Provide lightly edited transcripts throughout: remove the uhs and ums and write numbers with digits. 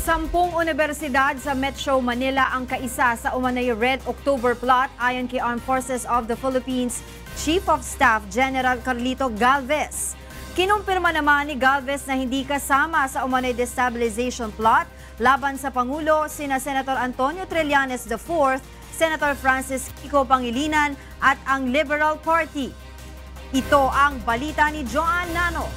Sampung universidad sa Metro Manila ang kaisa sa umano'y Red October plot ayon kay Armed Forces of the Philippines Chief of Staff General Carlito Galvez. Kinumpirma naman ni Galvez na hindi kasama sa umano'y destabilization plot laban sa Pangulo sina Senator Antonio Trillanes IV, Senator Francis Kiko Pangilinan at ang Liberal Party. Ito ang balita ni Joan Nano.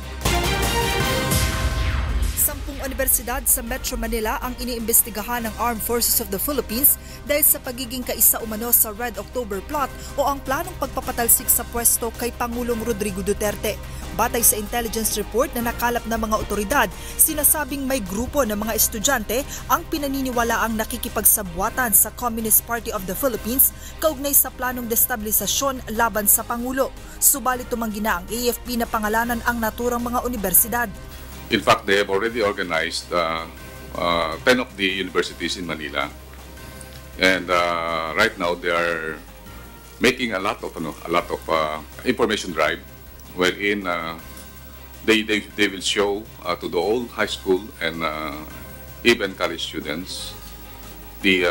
10 universidad sa Metro Manila ang iniimbestigahan ng Armed Forces of the Philippines dahil sa pagiging kaisa umano sa Red October plot o ang planong pagpapatalsik sa pwesto kay Pangulong Rodrigo Duterte. Batay sa intelligence report na nakalap ng mga otoridad, sinasabing may grupo ng mga estudyante ang pinaniniwalaang nakikipagsabwatan sa Communist Party of the Philippines kaugnay sa planong destabilisasyon laban sa Pangulo. Subalit tumanggi na ang AFP na pangalanan ang naturang mga universidad. In fact, they have already organized 10 of the universities in Manila, and right now they are making a lot of information drive, wherein they will show to the old high school and even college students the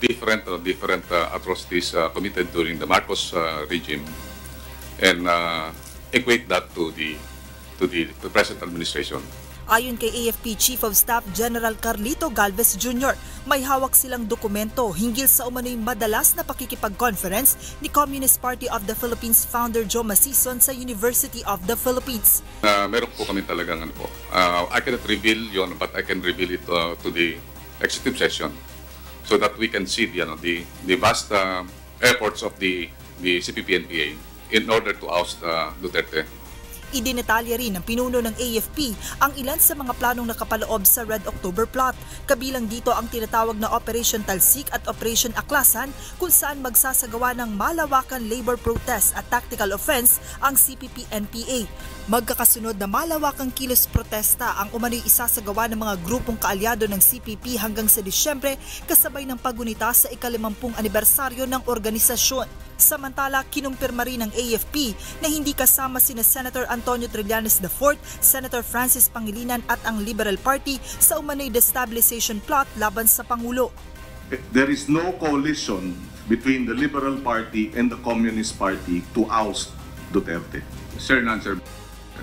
different atrocities committed during the Marcos regime, and equate that to the present administration. Ayon kay AFP Chief of Staff General Carlito Galvez Jr., may hawak silang dokumento hinggil sa umano'y madalas na pakikipag-conference ni Communist Party of the Philippines founder Joe Masison sa University of the Philippines. Meron po kami talagang I cannot reveal yun, but I can reveal it to the executive session so that we can see the vast efforts of the CPP-NPA in order to oust Duterte. Idinetalya rin ng pinuno ng AFP ang ilan sa mga planong nakapaloob sa Red October plot. Kabilang dito ang tinatawag na Operation Talsik at Operation Aklasan kung saan magsasagawa ng malawakan labor protest at tactical offense ang CPP-NPA. Magkakasunod na malawakang kilos protesta ang umano'y isasagawa ng mga grupong kaalyado ng CPP hanggang sa Disyembre kasabay ng pagunita sa ika-50 anibersaryo ng organisasyon. Samantala, kinumpirma rin ng AFP na hindi kasama sina Senator Antonio Trillanes IV, Senator Francis Pangilinan at ang Liberal Party sa umano'y destabilization plot laban sa Pangulo. There is no coalition between the Liberal Party and the Communist Party to oust Duterte. Sir, answer.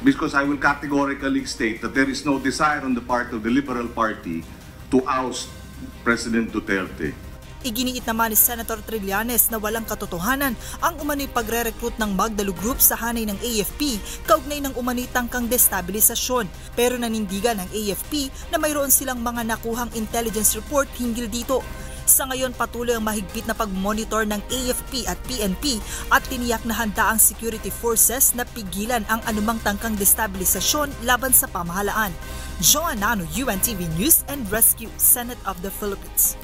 Because I will categorically state that there is no desire on the part of the Liberal Party to oust President Duterte. Iginiit naman ni Senator Trillanes na walang katotohanan ang umano'y pagre-recruit ng Magdalo Group sa hanay ng AFP kaugnay ng umano'y tangkang destabilisasyon. Pero nanindigan ng AFP na mayroon silang mga nakuhang intelligence report hinggil dito. Sa ngayon, patuloy ang mahigpit na pag-monitor ng AFP at PNP at tiniyak na handa ang security forces na pigilan ang anumang tangkang destabilisasyon laban sa pamahalaan. Joan Nano, UNTV News and Rescue, Senate of the Philippines.